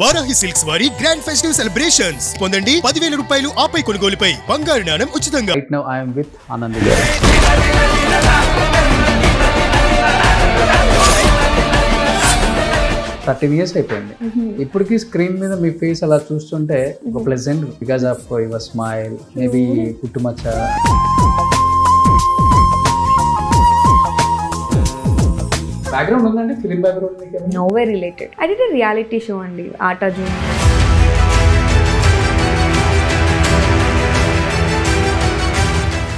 Varahi silks వారి grand festive celebrations పొందండి 10,000 రూపాయలు ఆపై కొనుగోలుపై బంగారు నాణెం ఉచితంగా. Right now I am with Anandi garu. 13 years అయిపోయింది. ఇప్పటికీ స్క్రీన్ మీద మీ ఫేస్ అలా చూస్తుంటే ఒక pleasant because of your smile, maybe పుట్టుమచ్చ. బ్యాక్గ్రౌండ్ ఉందండి, ఫిలిం బ్యాక్గ్రౌండ్ మీకు? No way related. I did a reality show అండి, ఆట జూన్.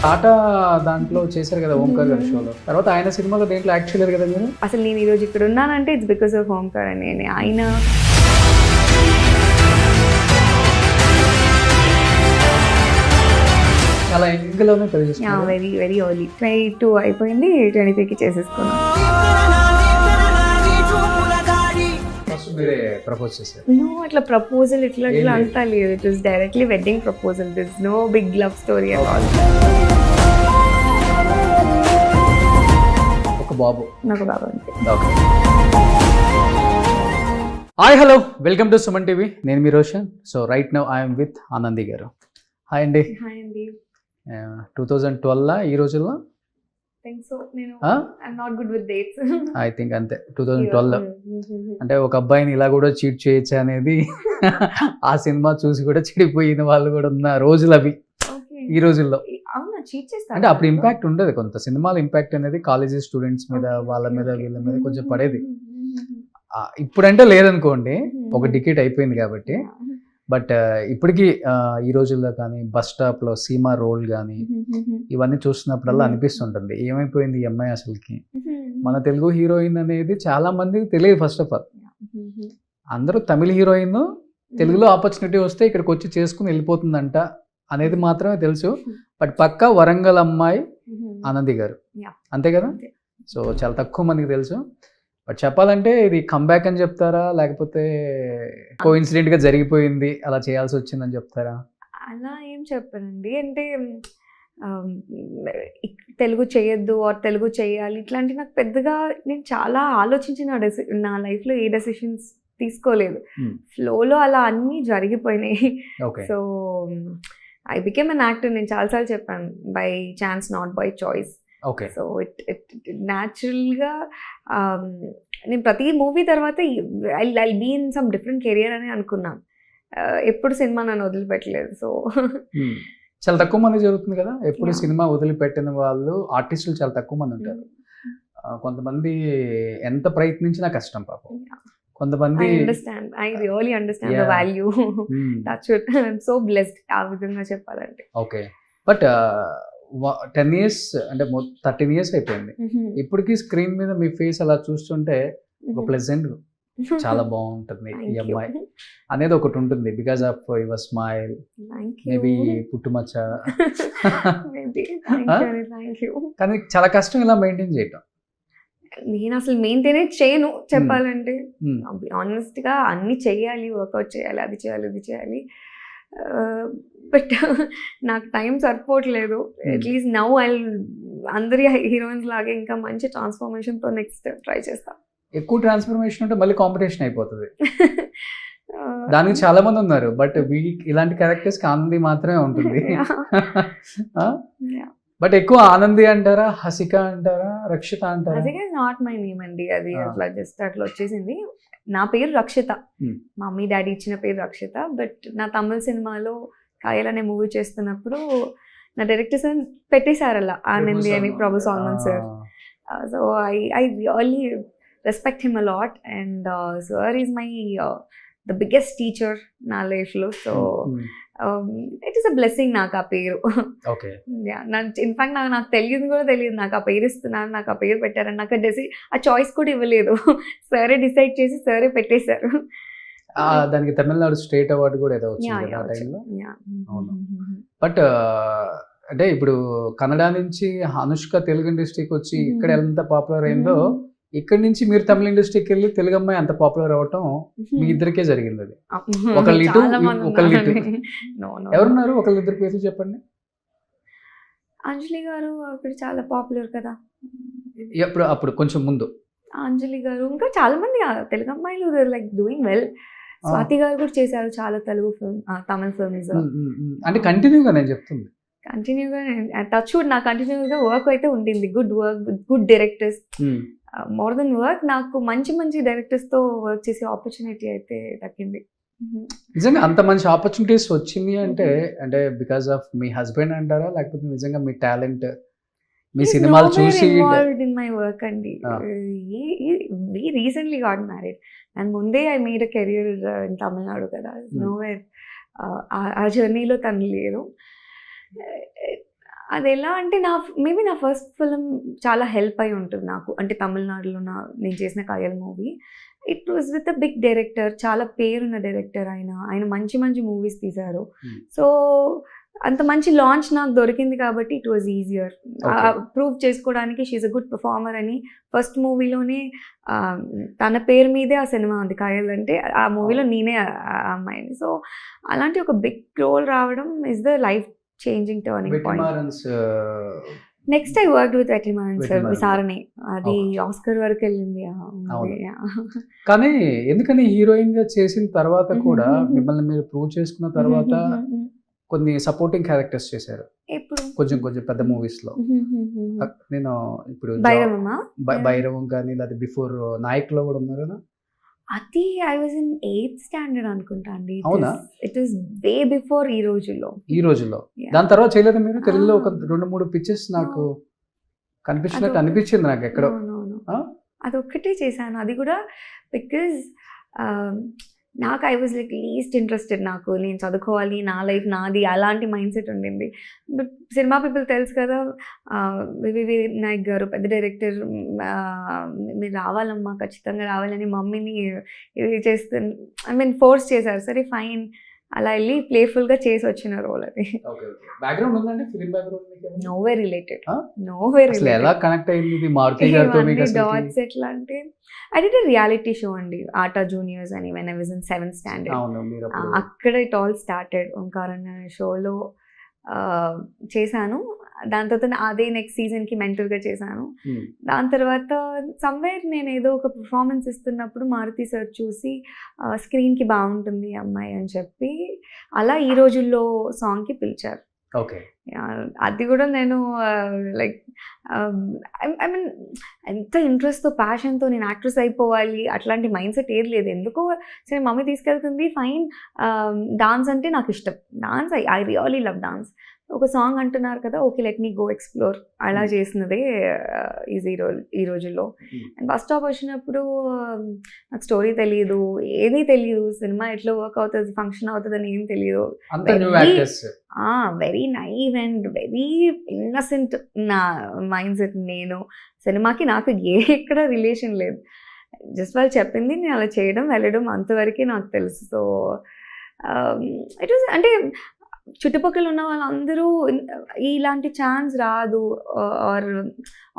ఆట దాంట్లో చేశారు కదా ఓంకార్ గారి షోలో. తర్వాత ఆయన సినిమాలో దేంట్లో యాక్ట్ చేయలేరు కదా మీరు? అసలు నేను ఈరోజు ఇక్కడ ఉన్నానంటే ఇట్స్ బికాస్ ఆఫ్ ఓంకార్ అని. ఆయన చాలా యంగ్లోనే పెళ్లి చేసుకున్నారు. వెరీ వెరీ ఎర్లీ 22 అయిపోయింది, 23కి చేసేసుకున్నాను. ఫస్ట్ మీరే ప్రపోజ్ చేశారు? నో, అట్లా ప్రపోజల్ ఇట్లా అంతా లేదు. It was directly wedding proposal. This no big love story at all. ఒక బాబు? నాకు బాబు అంతే. Hi hello, welcome to Suman TV. నేను మీ Roshan. So right now I'm with Anandi గారు. హాయ్ అండి. హాయ్ అండి. 2012 ఈ రోజుల్లో? ఐ థింక్ అంతే, 2012. అంటే ఒక అబ్బాయిని ఇలా కూడా చీట్ చేయొచ్చు అనేది ఆ సినిమా చూసి కూడా చెడిపోయిన వాళ్ళు కూడా ఉన్న రోజులు అవి ఈ రోజుల్లో. అంటే అప్పుడు ఇంపాక్ట్ ఉండేది, కొంత సినిమాల ఇంపాక్ట్ అనేది కాలేజీ స్టూడెంట్స్ మీద, వాళ్ళ మీద, వీళ్ళ మీద కొంచెం పడేది. ఇప్పుడంటే లేదనుకోండి, ఒక డికేట్ అయిపోయింది కాబట్టి. బట్ ఇప్పటికీ ఈ రోజుల్లో కానీ బస్ స్టాప్లో సీమా రోల్ కానీ ఇవన్నీ చూస్తున్నప్పుడల్లా అనిపిస్తుంటుంది, ఏమైపోయింది ఈ అమ్మాయి అసలుకి. మన తెలుగు హీరోయిన్ అనేది చాలా మందికి తెలియదు. ఫస్ట్ ఆఫ్ ఆల్ అందరూ తమిళ హీరోయిన్, తెలుగులో ఆపర్చునిటీ వస్తే ఇక్కడికి వచ్చి చేసుకుని వెళ్ళిపోతుందంట అనేది మాత్రమే తెలుసు. బట్ పక్కా వరంగల్ అమ్మాయి ఆనంది గారు, అంతే కదా? సో చాలా తక్కువ మందికి తెలుసు. బట్ చెప్పాలంటే ఇది కంబ్యాక్ అని చెప్తారా, లేకపోతే కోఇన్సిడెంట్ గా జరిగిపోయింది అలా చేయాల్సి వచ్చిందని చెప్తారా? అలా ఏం చెప్పనండి. అంటే తెలుగు చేయొద్దు ఆర్ తెలుగు చేయాలి ఇట్లాంటి నాకు పెద్దగా, నేను చాలా ఆలోచించిన నా లైఫ్లో ఏ డెసిషన్స్ తీసుకోలేదు. ఫ్లోలో అలా అన్నీ జరిగిపోయినాయి. So I became an actor. నేను చాలాసార్లు చెప్పాను, by chance not by choice. Okay. So it న్యాచురల్గా నేను ప్రతి మూవీ తర్వాత I be in some different career అని అనుకున్నాను. ఎప్పుడు సినిమా నన్ను వదిలిపెట్టలేదు. సో చాలా తక్కువ మంది జరుగుతుంది కదా, ఎప్పుడు సినిమా వదిలిపెట్టిన వాళ్ళు ఆర్టిస్టులు చాలా తక్కువ మంది ఉంటారు. కొంతమంది ఎంత ప్రయత్నించినా కష్టం పాపం. కొంతమంది I really understand the value. That's it. I'm so blessed ఆ విధంగా చెప్పాలంటే. ఓకే. బట్ 10 years అంటే 13 years అయిపోయింది. ఇప్పటికీ స్క్రీన్ మీద మీ ఫేస్ అలా చూస్తుంటే ఒక ప్లెజెంట్, చాలా బాగుంటుంది ఈ అమ్మాయి అనేది ఒకటి ఉంటుంది because of your smile, maybe పుట్టుమచ్చ. కానీ చాలా కష్టం ఇలా మెయింటైన్ చేయటం. నేను అసలు మెయింటైన్ చేయను చెప్పాలంటే. ఆనెస్ట్ గా అన్ని చేయాలి, వర్కౌట్ చేయాలి, అది చేయాలి, ఇది చేయాలి. బట్ నాకు టైం సరిపోవట్లేదు. అట్లీస్ట్ నౌ అందరి హీరోయిన్స్ లాగే ఇంకా మంచి ట్రాన్స్ఫర్మేషన్తో నెక్స్ట్ ట్రై చేస్తా. ఎక్కువ ట్రాన్స్ఫర్మేషన్ ఉంటే మళ్ళీ కాంపిటీషన్ అయిపోతుంది. దానికి చాలా మంది ఉన్నారు, బట్ ఇలాంటి క్యారెక్టర్స్కి ఆనంది మాత్రమే ఉంటుంది. బట్ ఎక్కువ ఆనంది అంటారా, హసిక అంటారా, రక్షిత అంటారా? హసిక ఇస్ నాట్ మై నేమ్ అండి, అది అట్లా జస్ట్ అట్లా వచ్చేసింది. నా పేరు రక్షిత, మా మమ్మీ డాడీ ఇచ్చిన పేరు రక్షిత. బట్ నా తమిళ సినిమాలో కాయల్ అనే మూవీ చేస్తున్నప్పుడు నా డైరెక్టర్ సార్ పెట్టేశారు అలా ఆనంది అని, Prabhu Solomon sir. So I really respect him a lot. And sir is my the biggest teacher నా లైఫ్లో. So it is a blessing నాకు ఆ పేరు. ఇన్ఫాక్ట్ నాకు తెలియదు కూడా తెలియదు, నాకు ఆ పేరు ఇస్తున్నారు, నాకు ఆ పేరు పెట్టారని. నాకు ఆ చాయిస్ కూడా ఇవ్వలేదు, సరే డిసైడ్ చేసి సరే పెట్టేశారు. దానికి తమిళనాడు స్టేట్ అవార్డు కూడా ఏదో వచ్చింది ఆ టైంలో. బట్ అంటే ఇప్పుడు కన్నడ నుంచి అనుష్క తెలుగు ఇండస్ట్రీకి వచ్చి ఇక్కడ ఎంత పాపులర్ అయిందో, ఇక్కడి నుంచి మీరు తమిళ ఇండస్ట్రీకి వెళ్ళి తెలుగు అమ్మాయి అంత పాపులర్ అవటం మీ ఇద్దరికే జరిగింది. అది ఒకళ్ళు ఇటు ఒకళ్ళు ఇటు. ఎవరున్నారు ఒకళ్ళిద్దరు పేర్లు చెప్పండి. అంజలి గారు అప్పుడు చాలా పాపులర్ కదా. అప్పుడు కొంచెం ముందు అంజలి గారు, ఇంకా చాలా మంది తెలుగు అమ్మాయిలు లైక్ డూయింగ్ వెల్. స్వాతి గారు కూడా చేశారు చాలా తెలుగు ఫిల్మ్, తమిళ ఫిల్మ్స్. అంటే కంటిన్యూగా నేను చెప్తుంది. కంటిన్యూగా టచ్ వుడ్ నాకు కంటిన్యూగా వర్క్ అయితే ఉండింది. Good work with good directors. More than work, నాకు మంచి మంచి డైరెక్టర్స్ తో వర్క్ చేసే ఆపర్చునిటీ అయితే దక్కింది. నిజంగా అంత మంచి ఆపర్చునిటీస్ వచ్చింది అంటే అంటే బికాస్ ఆఫ్ మీ హస్బెండ్ అంటారా, లేకపోతే నిజంగా మీ టాలెంట్, మీ సినిమాలు చూసి? ఇన్ మై వర్క్ అండి. we recently got married and ముందే I made a career in Tamil Nadu కదా. nowhere ఆ జర్నీలో తను లేరు. అది ఎలా అంటే మేబీ నా ఫస్ట్ ఫిల్మ్ చాలా హెల్ప్ అయి ఉంటుంది నాకు. అంటే తమిళనాడులో నేను చేసిన Kayal movie, it was with a big director, చాలా పేరున్న డైరెక్టర్. ఆయన మంచి మంచి మూవీస్ తీశారు. సో అంత మంచి లాంచ్ నాకు దొరికింది కాబట్టి ఇట్ వాజ్ ఈజియర్. ప్రూవ్ చేసుకోవడానికి షీఈ్ అ గుడ్ పర్ఫార్మర్ అని ఫస్ట్ మూవీలోనే తన పేరు మీదే ఆ సినిమా ఉంది కాయల్ అంటే. ఆ మూవీలో నేనే ఆ అమ్మాయిని. సో అలాంటి ఒక బిగ్ రోల్ రావడం is the life changing turning point. Next I work with Vetrimaaran sir, Visaranai. అది ఆస్కర్ వరకు వెళ్ళింది. కానీ ఎందుకని హీరోయిన్ గా చేసిన తర్వాత కూడా మిమ్మల్ని మీరు ప్రూవ్ చేసుకున్న తర్వాత కొన్ని సపోర్టింగ్ క్యారెక్టర్స్ చేశారు కొంచెం కొంచెం పెద్ద మూవీస్ లో. నేను ఇప్పుడు భైరవం కానీ లేదా బిఫోర్ నాయక్ లో కూడా ఉన్నారు కదా. అది I was in 8th standard అనుకుంటా అండి. అవునా? ఇట్ వాస్ వే బిఫోర్ ఈ రోజుల్లో. దాని తర్వాత చేయలేదు మీరు? తెలుగులో ఒక 2-3 పిక్చర్స్ నాకు కనిపించినట్టు అనిపించింది నాకు ఎక్కడో. అదొక్కటే చేశాను. అది కూడా బికాజ్ నాకు I was like least interested. నేను చదువుకోవాలి, నా లైఫ్ నాది, అలాంటి మైండ్ సెట్ ఉండింది. బట్ సినిమా పీపుల్ తెలుసు కదా, వివి నాయక్ గారు పెద్ద డైరెక్టర్, మీరు రావాలమ్మా, ఖచ్చితంగా రావాలని మమ్మీని ఇది చేస్తే ఫోర్స్ చేశారు. సరే ఫైన్, అలా వెళ్ళి ప్లేఫుల్గా చేసి వచ్చిన రోల్ అది. నోవే రిలేటెడ్. డాట్స్ ఎట్లా అంటే I did a reality show అండి, ఆటా జూనియర్స్ అని, when I was in 7th standard. అక్కడ ఇట్ ఆల్ స్టార్టెడ్. ఓంకారన్ అనే షోలో చేశాను. దాని తర్వాత అదే నెక్స్ట్ సీజన్కి మెంటర్గా చేశాను. దాని తర్వాత సమ్వేర్ నేను ఏదో ఒక పర్ఫార్మెన్స్ ఇస్తున్నప్పుడు మారుతి సార్ చూసి స్క్రీన్కి బాగుంటుంది అమ్మాయి అని చెప్పి అలా ఈ రోజుల్లో సాంగ్కి పిలిచారు. అది కూడా నేను లైక్ ఐ మీన్ ఎంత ఇంట్రెస్ట్తో ప్యాషన్తో నేను యాక్ట్రెస్ అయిపోవాలి అట్లాంటి మైండ్ సెట్ ఏది లేదు. ఎందుకో సరే మమ్మీ తీసుకెళ్తుంది, ఫైన్. డాన్స్ అంటే నాకు ఇష్టం. Dance I really love dance. ఒక సాంగ్ అంటున్నారు కదా, okay let me go explore, అలా చేసినదే ఈ రోజుల్లో. అండ్ బస్ స్టాప్ వచ్చినప్పుడు నాకు స్టోరీ తెలియదు, ఏదీ తెలియదు, సినిమా ఎట్లా వర్క్ అవుతుంది, ఫంక్షన్ అవుతుంది అని ఏం తెలియదు. Very naive and very innocent నా మైండ్ సెట్. నేను సినిమాకి నాకు ఎక్కడ రిలేషన్ లేదు. జస్ట్ వాళ్ళు చెప్పింది నేను అలా చేయడం వెళ్ళడం అంతవరకే నాకు తెలుసు. సో ఇట్ వాజ్ అంటే చుట్టుపక్కల ఉన్న వాళ్ళందరూ ఇలాంటి ఛాన్స్ రాదు, ఆర్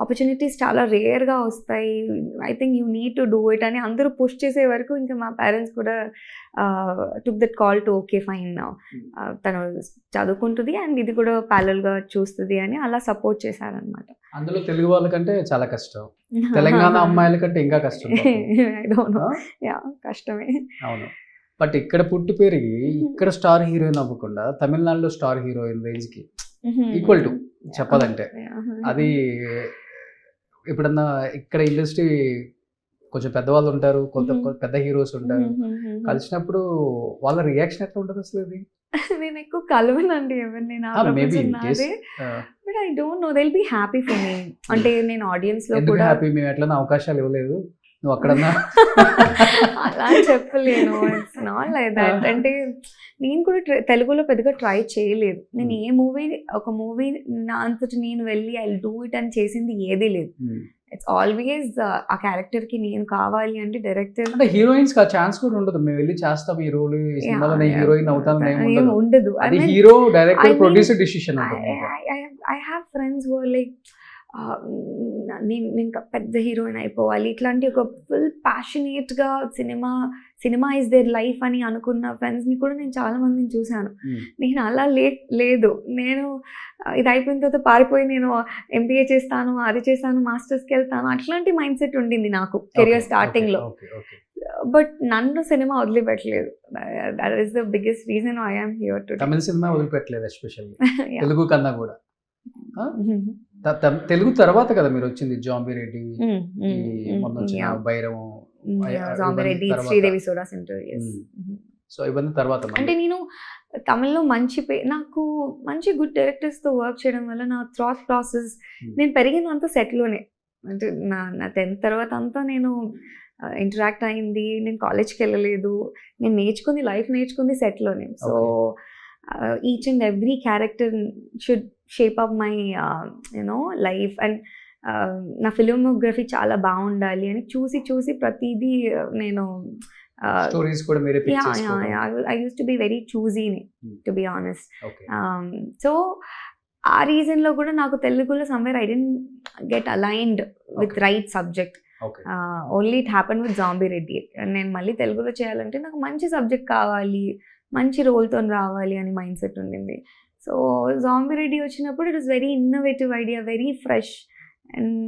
ఆపర్చునిటీస్ చాలా రేర్గా వస్తాయి, I think you need to do it అని అందరూ పుష్ చేసే వరకు ఇంకా మా పేరెంట్స్ కూడా took that call to okay fine, తను చదువుకుంటుంది అండ్ ఇది కూడా ప్యారలల్గా చూస్తుంది అని అలా సపోర్ట్ చేశారనమాట. అందులో తెలుగు వాళ్ళకంటే చాలా కష్టం, తెలంగాణ అమ్మాయిల కంటే ఇంకా కష్టం. ఐ డోంట్ నో, యా కష్టమే. అవును. బట్ ఇక్కడ పుట్టి పెరిగి ఇక్కడ స్టార్ హీరోయిన్ అవ్వకుండా తమిళనాడులో స్టార్ హీరోయిన్ రేంజ్కి ఈక్వల్ టు చెప్పాలంటే అది ఎప్పుడన్నా ఇక్కడ ఇండస్ట్రీ కొంచెం పెద్దవాళ్ళు ఉంటారు, కొంత పెద్ద హీరోస్ ఉంటారు, కలిసినప్పుడు వాళ్ళ రియాక్షన్ ఎట్లా ఉంటుంది అసలు? అది నేను ఎక్కువ కలవనండి ఎవరిని, but I don't know, they will be happy for మీ. అంటే నేను ఆడియన్స్ లో కూడా హ్యాపీ, మేము ఎట్లా అవకాశాలు ఇవ్వలేదు, నువ్వు అక్కడన్నా అలా చెప్పలేను. It's not like that. అంటే నేను కూడా తెలుగులో పెద్దగా ట్రై చేయలేదు. నేను ఒక మూవీ నా అంతటి నేను వెళ్ళి ఐ డూ ఇట్ అని చేసింది ఏదీ లేదు. ఇట్స్ ఆల్వేస్ ఆ క్యారెక్టర్కి నేను కావాలి అంటే డైరెక్టర్, అంటే హీరోయిన్స్ కి ఛాన్స్ కూడా ఉండదు, మేము వెళ్ళి చేస్తాం ఈ రోల్, ఈ సినిమాలో నేను హీరోయిన్ అవుతాను ఏం ఉండదు. అది హీరో డైరెక్టర్ ప్రొడ్యూసర్ డిసిషన్ ఉంటుంది. I have friends who are like నేను ఇంకా పెద్ద హీరోయిన్ అయిపోవాలి, ఇట్లాంటి ఒక ఫుల్ ప్యాషనేట్గా సినిమా ఇస్ దేర్ లైఫ్ అని అనుకున్న ఫ్రెండ్స్ని కూడా నేను చాలా మందిని చూశాను. నేను అలా లేదు. నేను ఇది అయిపోయిన తర్వాత పారిపోయి నేను MBA చేస్తాను, అది చేస్తాను, మాస్టర్స్కి వెళ్తాను, అట్లాంటి మైండ్ సెట్ ఉండింది నాకు కెరియర్ స్టార్టింగ్లో. బట్ నన్ను సినిమా వదిలిపెట్టలేదు. That is the biggest reason I am here too. Tamil సినిమా వదిలిపెట్టలేదు ఎస్పెషల్లీ, తెలుగు కన్నా కూడా. తెలుగు తర్వాత కదా మీరు వచ్చింది జాంబీ రెడ్డి, మొన్న వచ్చిన Bhairavam, zombie Reddy, Sridevi soda center. So ఇవన్నీ తర్వాత. అంటే నేను తమిళ్లో నాకు మంచి గుడ్ డైరెక్టర్స్తో వర్క్ చేయడం వల్ల నా థాట్ ప్రాసెస్, నేను పెరిగినంత సెట్లోనే. అంటే నా 10th తర్వాత అంతా నేను ఇంటరాక్ట్ అయింది. నేను కాలేజ్కి వెళ్ళలేదు, నేను లైఫ్ నేర్చుకుంది సెట్లోనే. So each and every character should shape up my life. And నా ఫిల్మోగ్రఫీ చాలా బాగుండాలి అని చూసి ప్రతిదీ నేను స్టోరీస్ కూడా మీరే పిక్ చేసుకోవడం. I used to be very choosy, to be honest. So ఆ రీజన్లో కూడా నాకు తెలుగులో somewhere I didn't get aligned with right subject. Only it happen with zombie Reddy. నేను మళ్ళీ తెలుగులో చేయాలంటే నాకు మంచి సబ్జెక్ట్ కావాలి, మంచి రోల్తో రావాలి అని మైండ్ సెట్ ఉండింది. సో జాంబీ రెడ్డి వచ్చినప్పుడు it was very innovative idea, very fresh and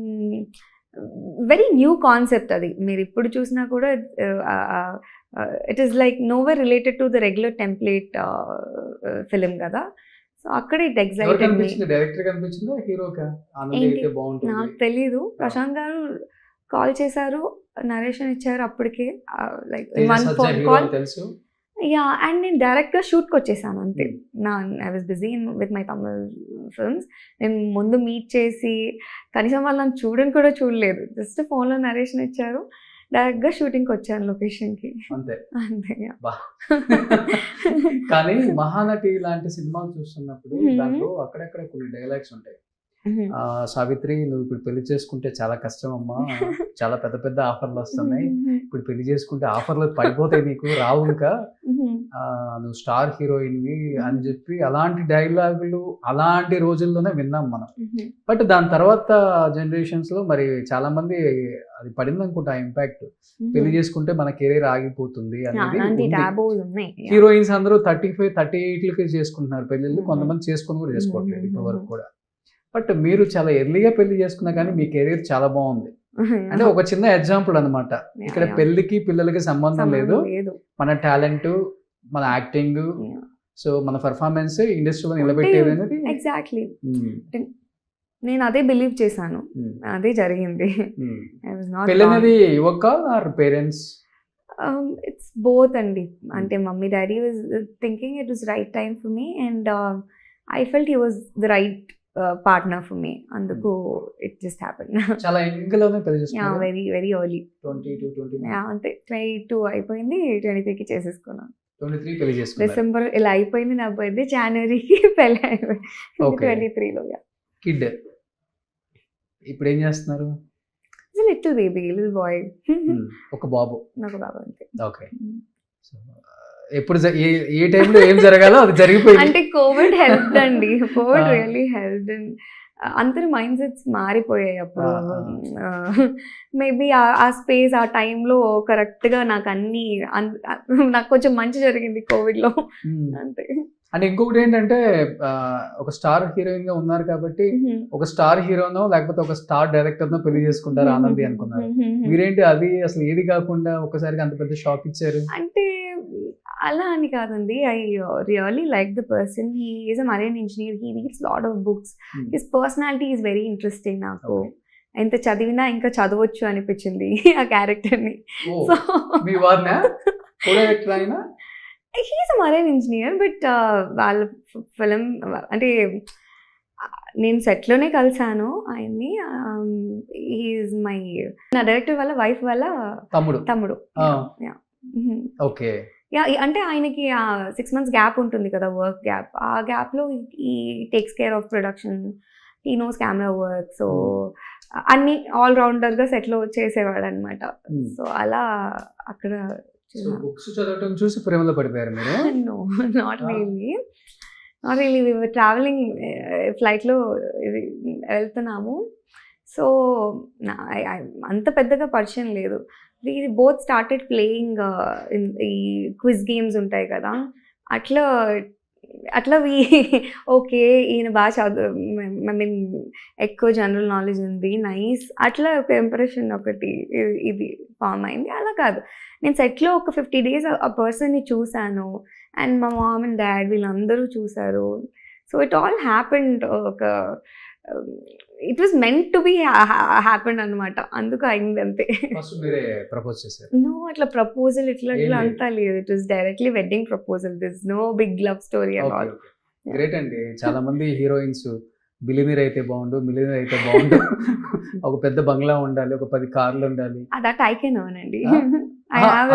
very new concept. అది మీరు ఇప్పుడు చూసినా కూడా it is like nowhere related to the regular template film కదా. సో అక్కడ ఇట్ ఎగ్జైటెడ్ మీ. నాకు తెలీదు, ప్రశాంత్ గారు కాల్ చేశారు, నరేషన్ ఇచ్చారు అప్పటికే, like 1 phone call. Yeah, and నేను డైరెక్ట్గా షూట్కి వచ్చేసాను అంతే. I was busy with my Tamil films. నేను ముందు మీట్ చేసి కనీసం వాళ్ళు నన్ను చూడలేదు, జస్ట్ ఫోన్లో నరేషన్ ఇచ్చారు, డైరెక్ట్గా షూటింగ్కి వచ్చాను లొకేషన్కి అంతే. కానీ మహానటి లాంటి సినిమాలు చూస్తున్నప్పుడు దాంట్లో అక్కడక్కడ కొన్ని డైలాగ్స్ ఉంటాయి. సావిత్రి, నువ్వు ఇప్పుడు పెళ్లి చేసుకుంటే చాలా కష్టం అమ్మా, చాలా పెద్ద పెద్ద ఆఫర్లు వస్తున్నాయి, ఇప్పుడు పెళ్లి చేసుకుంటే ఆఫర్లు పడిపోతాయి, నీకు రావు, ఇంకా నువ్వు స్టార్ హీరోయిన్వి అని చెప్పి అలాంటి డైలాగులు అలాంటి రోజుల్లోనే విన్నాం మనం. బట్ దాని తర్వాత జనరేషన్స్ లో మరి చాలా మంది అది పడింది అనుకుంటా ఇంపాక్ట్, పెళ్లి చేసుకుంటే మన కెరీర్ ఆగిపోతుంది అనేది. హీరోయిన్స్ అందరూ 35, 38 చేసుకుంటున్నారు పెళ్లిళ్ళు, కొంతమంది చేసుకుని కూడా చేసుకోవట్లేదు ఇప్పటి వరకు కూడా. బట్ మీరు చాలా ఎర్లీగా పెళ్లి చేసుకున్నా కానీ మీ కెరీర్ చాలా బాగుంది. అంటే ఒక చిన్న ఎగ్జాంపుల్ అనమాట. ఇక్కడ పెళ్లికి పిల్లలకి సంబంధం లేదు, మన టాలెంట్, మన యాక్టింగ్, సో మన పర్ఫార్మెన్స్ ఇండస్ట్రీలో నిలబెట్టేది అనేది. ఎగ్జాక్ట్లీ, నేను అదే బిలీవ్ చేశాను, అదే జరిగింది. పెళ్లి అనేది యువక ఆర్ పేరెంట్స్? ఇట్స్ బోత్ అండి. అంటే mummy daddy was thinking it was right time for me and I felt he was the right partner for me, అందుకు it just happened. చాలా యంగ్ లోనే పెళ్లి చేసుకున్నాను. వెరీ వెరీ ఎర్లీ, 22 అంతే. 22 అయిపోయింది, 23 కి చేసేసుకున్నాను. 23 పెళ్లి చేసుకున్నాను. డిసెంబర్ ఇలా అయిపోయింది నా బర్త్డే, జనవరికి పెళ్లి అయిపోయింది. 23లో. కిడ్ ఇప్పుడు ఏం చేస్తున్నారు? Little baby, little boy. ఒక బాబు? నాకు బాబు అంతే. ఓకే. ఎప్పుడు ఏ టైంలో ఏం జరగాలో అది జరిగిపోయింది. అంటే కోవిడ్ హెల్ప్ అండి, కోవిడ్ రియల్లీ హెల్ప్. అందరి మైండ్ సెట్స్ మారిపోయాయి అప్పుడు. మేబీ ఆ స్పేస్, ఆ టైంలో కరెక్ట్గా నాకు నాకు కొంచెం మంచి జరిగింది కోవిడ్లో అంతే. అంటే ఇంకొకటి ఏంటంటే ఒక స్టార్ హీరోయిన్ గా ఉన్నారు కాబట్టి ఒక స్టార్ హీరోనో లేకపోతే ఒక స్టార్ డైరెక్టర్ నో పెళ్లి చేసుకుంటారు ఆనంది అనుకున్నారు. మీరేంటి అది అసలు ఏది కాకుండా ఒకసారిగా అంత పెద్ద షాక్ ఇచ్చారు? అంటే అలా అని కాదండి, I really like the person. He is a marine engineer, he reads lot of books, his personality is very interesting. నాకు ఎంత చదివినా ఇంకా చదవచ్చు అనిపించింది ఆ క్యారెక్టర్ని. సో మీ వారినా అయినా he's a marine engineer, but వాళ్ళ ఫిలిం అంటే నేను సెట్లోనే కలిసాను ఆయన్ని. హీఈస్ మై, నా డైరెక్టర్ వాళ్ళ వైఫ్ వాళ్ళ తమ్ముడు. ఓకే. అంటే ఆయనకి 6 months గ్యాప్ ఉంటుంది కదా, వర్క్ గ్యాప్. ఆ గ్యాప్లో ఈ takes care of production, he knows camera work, so అన్ని ఆల్రౌండర్గా సెట్లో చేసేవాడు అనమాట. సో అలా అక్కడ బుక్స్ చదవటం చూసి ప్రేమలో పడిపోయారు మీరు? No, not really. We were travelling, ఫ్లైట్లో వెళ్తున్నాము. సో అంత పెద్దగా పరిచయం లేదు. we both started playing ఈ క్విజ్ గేమ్స్ ఉంటాయి కదా, అట్లా అట్లా ఓకే ఈయన బాగా చదువు, ఐ మీన్ ఎక్కువ జనరల్ నాలెడ్జ్ ఉంది, నైస్, అట్లా ఒక ఇంప్రెషన్ ఒకటి ఇది ఫామ్ అయింది. అలా కాదు, నేను సెట్లో ఒక 50 days ఆ పర్సన్ని చూశాను, అండ్ మా మామ్ అండ్ డాడ్ వీళ్ళందరూ చూశారు. సో ఇట్ ఆల్ హ్యాపెండ్, ఒక it was meant to be happened అనమాట, అందుకు అయింది అంతే. ఫస్ట్ మీరే ప్రపోజ్ చేశారు? నో, అట్లా ప్రపోజల్ ఇట్లా అంతా లేదు. It was directly wedding proposal. This no big love story at all. Great అండి. చాలా మంది హీరోయిన్స్ బిలినీర్ అయితే బాగుండు, మిలినీర్ అయితే బాగుండు, ఒక పెద్ద బంగ్లా ఉండాలి, ఒక 10 కార్లు ఉండాలి, దట్ ఐ కెన్ ఎర్న్ అండి.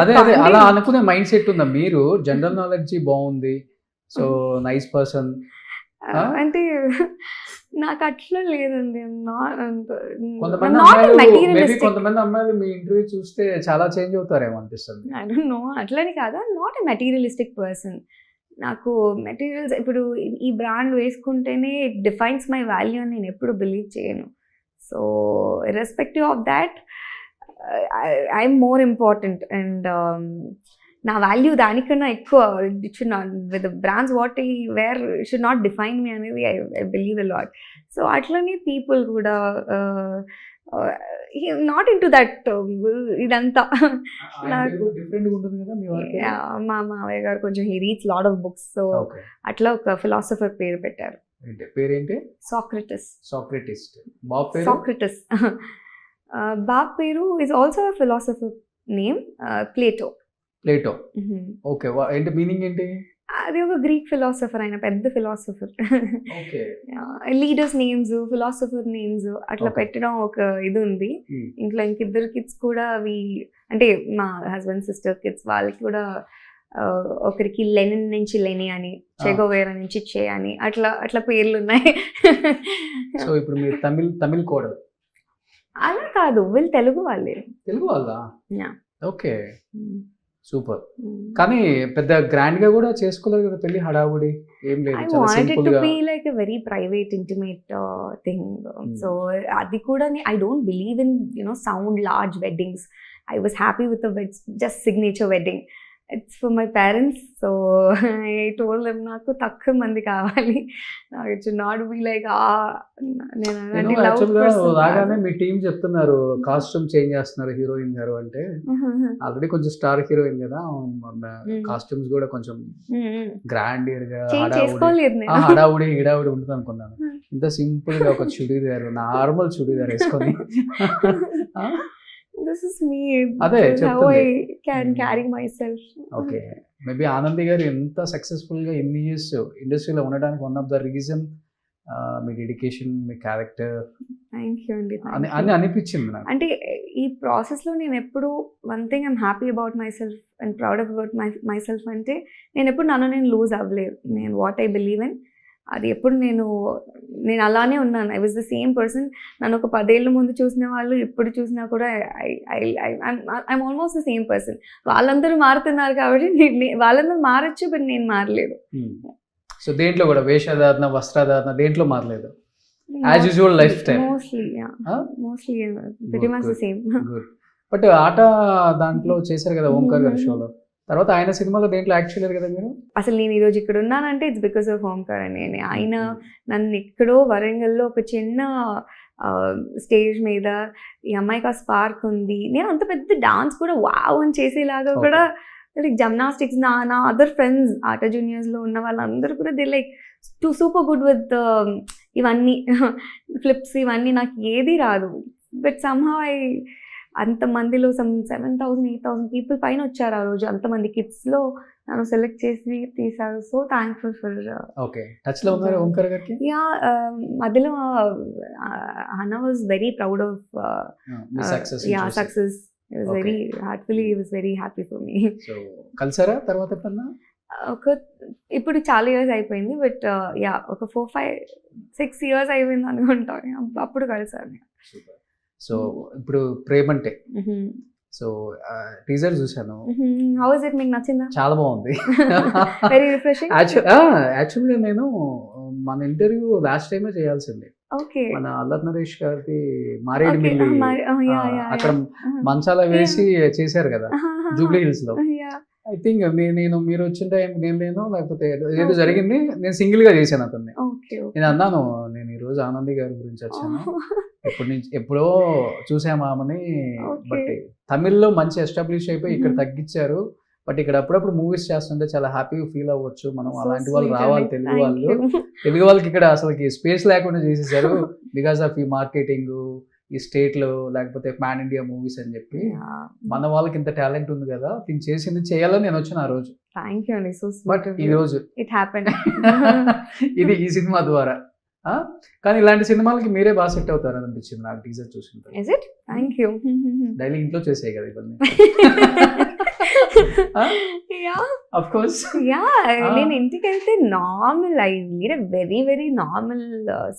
అదే అలా అనుకునే మైండ్ సెట్ ఉందా? మీరు జనరల్ నాలెడ్జ్ బాగుంది, సో నైస్ పర్సన్ అంటే నాకు అట్లా లేదండి. కొంతమంది అమ్మాయిలు మీ ఇంటర్వ్యూ చూస్తే చాలా చేంజ్ అవుతారేమో అనిపిస్తుంది. ఐ డోంట్ నో, అట్లని కాదు, నాట్ ఎ మెటీరియలిస్టిక్ పర్సన్. నాకు మెటీరియల్స్ ఇప్పుడు ఈ బ్రాండ్ వేసుకుంటేనే ఇట్ డిఫైన్స్ మై వాల్యూ అని నేను ఎప్పుడు బిలీవ్ చేయను. So irrespective of that I'm more important, and నా వాల్యూ దానికన్నా ఎక్కువ. It should not, with brands what I wear should not define me అనేది I believe a lot. So అట్లనే people కూడా నాట్ ఇన్ టు దట్ ఇదంతా. మా మావయ్య గారు కొంచెం he reads lot of books, so అట్లా ఒక ఫిలాసఫర్ పేరు పెట్టారు. పేరేంటి? సాక్రటిస్. సాక్రటిస్. బాబ్ పేరు is also a philosopher name, Plato. Okay, ఏంటి మీనింగ్ ఏంటి? అది ఒక గ్రీక్ ఫిలాసఫర్, ఆయన పెద్ద philosopher. Leaders names, philosopher names అట్లా పెట్టడం ఒక ఇది ఉంది. ఇంట్లో ఇంకిద్దరు కిడ్స్ కూడా అవి, అంటే మా హస్బెండ్ సిస్టర్ కిడ్స్ వాళ్ళకి కూడా ఒకరికి లెనిన్ నుంచి లెని అని, చెగోవేరా నుంచి చే అని, అట్లా అట్లా పేర్లు ఉన్నాయి. సో ఇప్పుడు మీరు తమిళ్ కోడలు? అలా కాదు, వీళ్ళు తెలుగు వాళ్ళే. తెలుగు వాళ్ళ? Okay, super. కానీ పెద్ద గ్రాండ్ గా కూడా చేసుకోలేదు కదా పెళ్లి, హడావుడి ఏం లేదు, చాలా సింపుల్ గా. Like a very private intimate thing. So అది కూడా I don't believe in sound large weddings. I was happy with just signature wedding. It's for my parents. So I told them నాకు తక్కువ మంది కావాలి, it should not be like రాగానే మీ team చెప్తున్నారు costume change చేస్తున్నారు heroine గారు అంటే, already కొంచెం స్టార్ హీరోయిన్ కదా, కాస్ట్యూమ్స్ కూడా కొంచెం గ్రాండ్ గా హడావుడి గిడావుడి ఉంటుంది అనుకున్నాను. ఇంత సింపుల్ గా ఒక చుడీదార్, నార్మల్ చుడీదార్ వేసుకొని this is me, అదే how I can carry myself. Okay, maybe Anandi గారు ఎంత సక్సెస్ఫుల్ గా ఇన్ని ఇయర్స్ ఇండస్ట్రీలో ఉండడానికి one of the reason me dedication, me character. Thank you అండి అని అనిపించింది నాకు. అంటే ఈ ప్రాసెస్ లో నేను ఎప్పుడు one thing I'm happy about my self and proud about my self అంటే, నేను ఎప్పుడు నన్ను నేను లూజ్ అవ్వలేదు. నేను వాట్ ఐ బిలీవ్ ఇన్ అది ఎప్పుడు నేను అలానే ఉన్నాను. I was the same person. నన్ను ఒక 10 ఏళ్ళ ముందు చూసిన వాళ్ళు ఇప్పుడు చూసినా కూడా I'm almost the same person. వాళ్ళందరూ మారుతున్నారు కాబట్టి వాళ్ళందరూ మారచ్చు, బట్ నేను మారలేదు. సో దేంట్లో కూడా వేషధారణ, వస్త్రధారణ దేంట్లో మారలేదు, as usual life style mostly very much the same. But ఆట దాంట్లో చేశారు కదా ఓంకార్ గారి షోలో, తర్వాత ఆయన సినిమాలో దేంట్లో యాక్ట్ చేయలేదు కదా మీరు? అసలు నేను ఈరోజు ఇక్కడ ఉన్నానంటే ఇట్స్ బికాస్ ఆఫ్ ఓంకార్ అని. ఆయన నన్ను ఎక్కడో వరంగల్లో ఒక చిన్న స్టేజ్ మీద ఈ అమ్మాయికి ఆ స్పార్క్ ఉంది, నేను అంత పెద్ద డాన్స్ కూడా వావ్ అని చేసేలాగా కూడా, లైక్ జిమ్నాస్టిక్స్, నా అదర్ ఫ్రెండ్స్ ఆట జూనియర్స్లో ఉన్న వాళ్ళందరూ కూడా they like super good with ఇవన్నీ ఫ్లిప్స్, ఇవన్నీ నాకు ఏది రాదు. బట్ సమ్హౌ అంతమందిలో 7,000-8,000 పీపుల్ పైన వచ్చారు ఆ రోజు. అంతమంది కిడ్స్లో నన్ను సెలెక్ట్ చేసి తీశారు. So thankful for. Okay, touch లో ఉన్నారు ఓంకార్ గారికి? యా, మధ్యలో హన్నా was very proud of success. Very heartfully was very happy for me. కలిసారా తర్వాత ఎప్పుడన్నా? ఇప్పుడు చాలా ఇయర్స్ అయిపోయింది, బట్ యా ఒక 4-5-6 years అయిపోయింది అనుకుంటా, అప్పుడు కలిసాను. సో ఇప్పుడు ప్రేమంటే, సో టీజర్ చూసాను. హౌ ఇస్ ఇట్, మీకు నచ్చిందా? చాలా బాగుంది, వెరీ రిఫ్రెషింగ్. యాక్చువల్గా నేను మన ఇంటర్వ్యూ లాస్ట్ టైమే చేయాల్సింది. ఓకే, మన అల్లరి నరేష్ గారిది మారేడుమిల్లి అక్కడ మంచాల వేసి చేశారు కదా జూబ్లీ హిల్స్ లో. ఐ థింక్ నేను మీరు వచ్చిన టైం నేను లేను, లేకపోతే ఏదో జరిగింది, నేను సింగిల్ గా చేశాను అతన్ని. నేను అన్నాను నేను ఈ రోజు ఆనంది గారి గురించి వచ్చాను, ఎప్పుడో చూసాము ఆమెని, బట్ తమిళ్లో మంచి ఎస్టాబ్లిష్ అయిపోయి ఇక్కడ తగ్గించారు, బట్ ఇక్కడ అప్పుడప్పుడు మూవీస్ చేస్తుంటే చాలా హ్యాపీగా ఫీల్ అవ్వచ్చు మనం, అలాంటి వాళ్ళు రావాలి తెలుగు వాళ్ళకి ఇక్కడ అసలుకి స్పేస్ లేకుండా చేసేసారు బికాస్ ఆఫ్ ఈ మార్కెటింగ్ ఈ స్టేట్ లో, లేకపోతే పాన్ ఇండియా మూవీస్ అని చెప్పి. మన వాళ్ళకి ఇంత టాలెంట్ ఉంది కదా, దీన్ని చేసింది చేయాలని నేను వచ్చాను ఆ రోజు. బట్ ఈ రోజు ఇది ఈ సినిమా ద్వారా. కానీ ఇలాంటి సినిమాలకి మీరే బాగా సెట్ అవుతారు అనిపించింది నాకు టీజర్ చూసిన. డైలీ ఇంట్లో చేసే కదా ఇవన్నీ. నేను ఇంటికి వెళ్తే normal, I lead a very very normal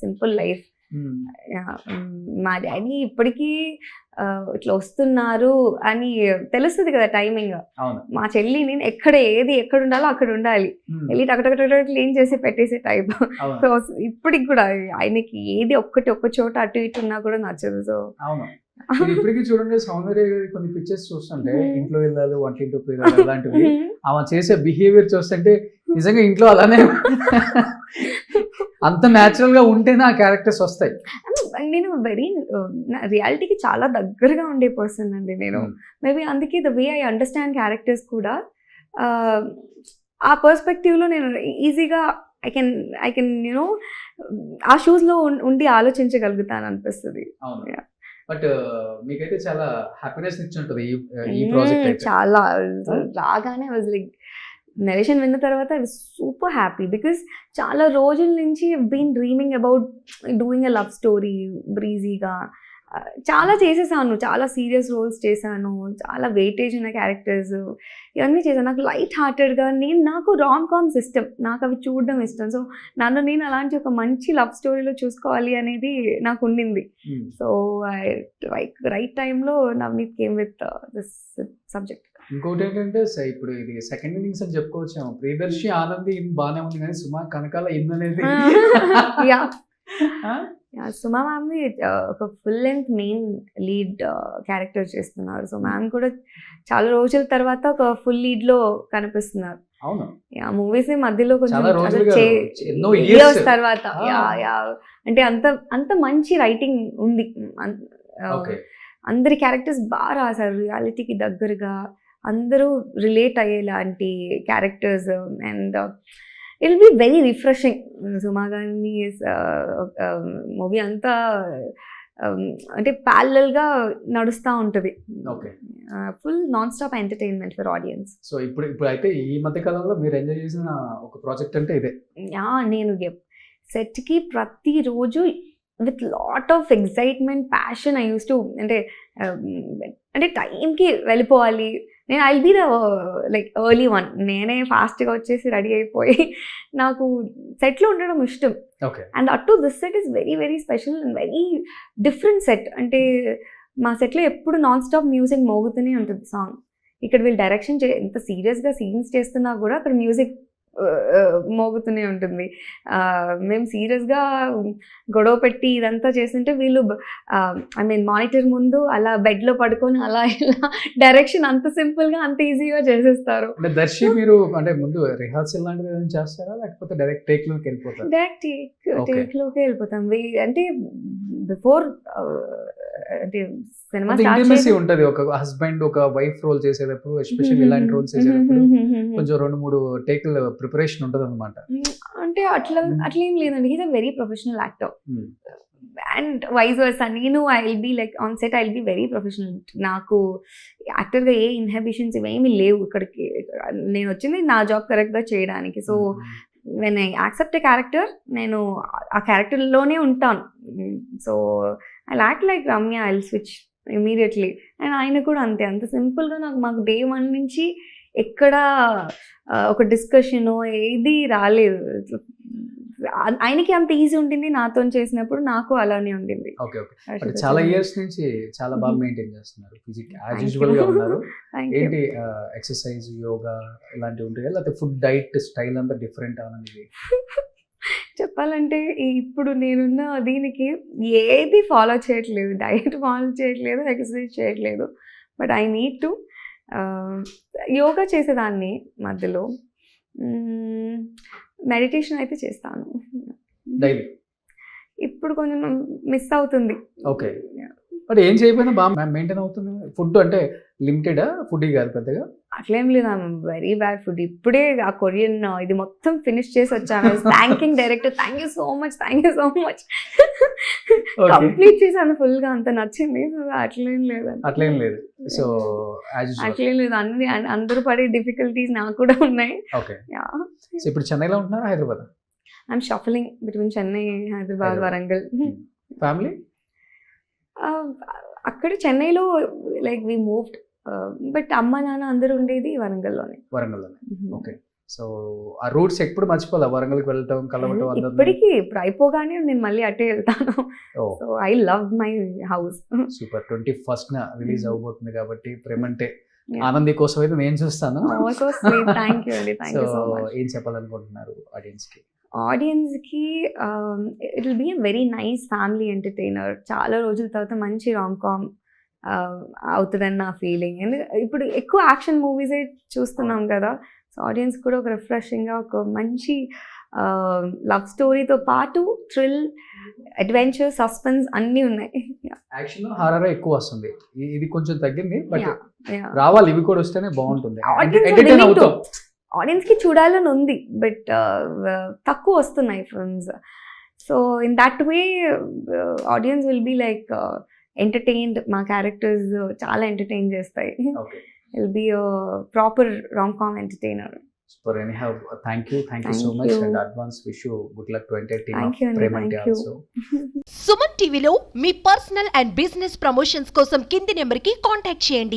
simple life. మా డాడీ ఇప్పటికీ ఇట్లా వస్తున్నారు అని తెలుస్తుంది కదా టైమింగ్. మా చెల్లి నేను ఎక్కడ ఉండాలో అక్కడ ఉండాలి, వెళ్ళి టక క్లీన్ చేసి పెట్టేసే టైప్. సో ఇప్పటికి కూడా ఆయనకి ఏది ఒక్క చోట అటు ఇటు ఉన్నా కూడా నచ్చదు. సో ఇప్పటికీ చూడండి సౌందర్య గారి కొన్ని పిక్చర్స్ చూస్తుంటే ఇంట్లో వెళ్ళాలి, వంటింటూ పోయాలి అలాంటివి, ఆమె చేసే బిహేవియర్ చూస్తుంటే నిజంగా ఇంట్లో అలానే అంత న్యాచురల్ గా ఉంటేనే ఆ క్యారెక్టర్స్ వస్తాయి. నేను వెరీ రియాలిటీకి చాలా దగ్గరగా ఉండే పర్సన్ అండి నేను. మేబీ అందుకే the way I understand characters కూడా ఆ పర్స్పెక్టివ్లో నేను ఈజీగా ఐ కెన్ యూనో ఆ షూస్లో ఉండి ఆలోచించగలుగుతాను అనిపిస్తుంది. బట్ మీకైతే చాలా హ్యాపీనెస్ ఇచ్చుంటది ఈ ప్రాజెక్ట్. చాలా రాగానే వాజ్ లైక్ నెరేషన్ విన్న తర్వాత I was super happy because చాలా రోజుల నుంచి been dreaming about doing a love story బ్రీజీగా. చాలా చేసేసాను, చాలా సీరియస్ రోల్స్ చేశాను, చాలా వెయిటేజ్ ఉన్న క్యారెక్టర్స్ ఇవన్నీ చేశాను. నాకు లైట్ హార్టెడ్గా నాకు రామ్ కామ్స్ ఇష్టం, నాకు అవి చూడడం ఇష్టం. సో నేను అలాంటి ఒక మంచి లవ్ స్టోరీలో చూసుకోవాలి అనేది నాకు ఉండింది. సో రైట్ టైంలో Navneet came with this subject. ఇంకోటి ఏంటంటే ఇప్పుడు ఇది సెకండ్ ఇన్నింగ్స్ అని చెప్పుకోవచ్చాము. ప్రియదర్శి ఆనంది బాగానే ఉంది కానీ సుమా కనకాల ఇన్ అనేది సుమా మ్యామ్ని ఒక full length main lead character చేస్తున్నారు. సో మ్యామ్ కూడా చాలా రోజుల తర్వాత ఒక ఫుల్ లీడ్ లో కనిపిస్తున్నారు. మూవీస్ మధ్యలో కొంచెం ఇయర్స్ తర్వాత అంటే అంత మంచి రైటింగ్ ఉంది, అందరి క్యారెక్టర్స్ బాగా రాశారు, రియాలిటీకి దగ్గరగా అందరూ రిలేట్ అయ్యేలాంటి characters. And it will be very refreshing. Suma Gandhi movie అంతా అంటే ప్యారలల్గా నడుస్తూ ఉంటుంది, full non stop entertainment for audience. So ఇప్పుడు అయితే ఈ మధ్య కాలంలో మీరు ఎంజాయ్ చేసిన ఒక ప్రాజెక్ట్ అంటే ఇదే. నేను సెట్కి ప్రతిరోజు with lot of excitement, passion I use to అంటే టైంకి వెళ్ళిపోవాలి. నేను I be the like early one, నేనే ఫాస్ట్గా వచ్చేసి రెడీ అయిపోయి నాకు సెట్లో ఉండడం ఇష్టం. అండ్ అటు this set is very very special and very different set. అంటే మా సెట్లో ఎప్పుడు నాన్ స్టాప్ మ్యూజిక్ మోగుతూనే ఉంటుంది సాంగ్. ఇక్కడ వీళ్ళు డైరెక్షన్ ఎంత సీరియస్గా సీన్స్ చేస్తున్నా కూడా అక్కడ మ్యూజిక్ మోగుతూనే ఉంటుంది. మేము సీరియస్గా గొడవ పెట్టి ఇదంతా చేస్తుంటే వీళ్ళు ఐ మీన్ మానిటర్ ముందు అలా బెడ్లో పడుకొని అలా ఇలా డైరెక్షన్ అంత సింపుల్గా అంత ఈజీగా చేసేస్తారు. దర్శి మీరు అంటే ముందు రిహార్సల్ లాంటిది ఏమైనా చేస్తారా లేకపోతే డైరెక్ట్ టేక్లోకి వెళ్ళిపోతారు? డైరెక్ట్ టేక్లోకి వెళ్ళిపోతాం. అంటే బిఫోర్ అంటే సినిమా ఇంటిమసీ ఉంటుంది. ఒక హస్బెండ్ ఒక వైఫ్ రోల్ చేసేటప్పుడు, ఎస్పెషల్లీ ఇలాంటి రోల్స్ చేసేటప్పుడు కొంచెం 2-3 టేక్ల ప్రిపరేషన్ ఉంటుంది అనమాట. అంటే అట్లా ఏం లేదండి. He's a very professional actor and vice versa. నేను I will be like on set I will be very professional. నాకు యాక్టర్గా ఏ ఇన్హిబిషన్స్ ఇవేమీ లేవు. ఇక్కడికి నేను వచ్చింది నా జాబ్ కరెక్ట్గా చేయడానికి. So when I accept a character, నేను ఆ క్యారెక్టర్లోనే ఉంటాను. So I act like Ramya, I will switch immediately. And ఆయన కూడా అంత సింపుల్గా మాకు డే 1 నుంచి ఎక్కడ ఒక డిస్కషను ఏది రాలేదు. ఆయనకి అంత ఈజీ ఉంటుంది, నాతో చేసినప్పుడు నాకు అలానే ఉండింది. చాలా ఇయర్స్ నుంచి చాలా బాగా మెయింటైన్ చేస్తున్నారు, ఫిజిక్ యాజ్ యూజువల్ గా ఉన్నారు. ఏంటి ఎక్సర్సైజ్, యోగా ఇలాంటివి ఉంటాయి లేకపోతే ఫుడ్ డైట్ స్టైల్ అంతా డిఫరెంట్ అనేది? చెప్పాలంటే ఇప్పుడు నేనున్న దీనికి ఏది ఫాలో చేయట్లేదు, డైట్ ఫాలో చేయట్లేదు, ఎక్సర్సైజ్ చేయట్లేదు. But I need to yoga చేసేదాన్ని మధ్యలో. మెడిటేషన్ అయితే చేస్తాను డైలీ. ఇప్పుడు కొంచెం మిస్ అవుతుంది. ఓకే, బట్ ఏం చేయకపోయినా బాగా మెయింటైన్ అవుతుంది. ఫుడ్ అంటే లిమిటెడా? ఫుడ్ కాదు పెద్దగా అట్లేం లేదు, ఐఎమ్ వెరీ బ్యాడ్ ఫుడ్. ఇప్పుడే ఆ కొరియన్ ఇది మొత్తం ఫినిష్ చేసి వచ్చాను. Thanking director, thank you so much complete చేశాను ఫుల్ గా, అంత నచ్చింది. అట్లేం లేదు, అట్లేం లేదు. సో అట్లేం లేదు, అన్ని అందరూ పడే డిఫికల్టీస్ నాకు కూడా ఉన్నాయి. ఓకే, సో ఇప్పుడు చెన్నైలో ఉంటున్నారా Hyderabad? I'm shuffling between Chennai, Hyderabad, Warangal. Family అక్కడ చెన్నైలో లైక్ వి మూవ్డ్, బట్ అమ్మ నాన్న అందరూ ఉండేది వరంగల్లోనే. ఓకే, సో ఆ రూట్స్ ఎప్పుడు మర్చిపోలే? వరంగల్కి వెళ్ళటం, కలవటం? ఇప్పటికీ ఇప్పుడు అయిపోగానే నేను మళ్ళీ అటే వెళ్తాను. So I love my house. Super. 21st release అవబోతుంది కాబట్టి ప్రేమంటే ఆనంది కోసం అయితే నేను చూస్తాను. థ్యాంక్ యూ అండి, థ్యాంక్ యూ సో మచ్. ఏం చెప్పాలనుకుంటున్నారు ఆడియన్స్కి? ఆడియన్స్కి it will be a very nice family entertainer. చాలా రోజుల తర్వాత మంచి రామ్-కామ్ అవుతుందని నా ఫీలింగ్. ఇప్పుడు ఎక్కువ యాక్షన్ మూవీసే చూస్తున్నాం కదా, సో ఆడియన్స్ కూడా ఒక రిఫ్రెషింగ్గా ఒక మంచి లవ్ స్టోరీతో పాటు థ్రిల్, అడ్వెంచర్, సస్పెన్స్ అన్నీ ఉన్నాయి. యాక్షన్ హారర్ ఎక్కువ వస్తుంది, ఇది కొంచెం తగ్గింది, బట్ రావాలి, ఇవి కూడా వస్తేనే బాగుంటుంది. ఆడియన్స్ కి చూడాలని ఉంది, బట్ తక్కువ వస్తున్నాయి films. So in that way audience will be like entertained. మా క్యారెక్టర్స్ చాలా ఎంటర్టైన్ చేస్తాయి. Will be proper rom com entertainer. Super. Anyhow, thank you so much, and advance wish you good luck to entire team of Premanti also. Suman టీవీలో మీ personal and business promotions కోసం కింది నెంబర్కి contact చేయండి.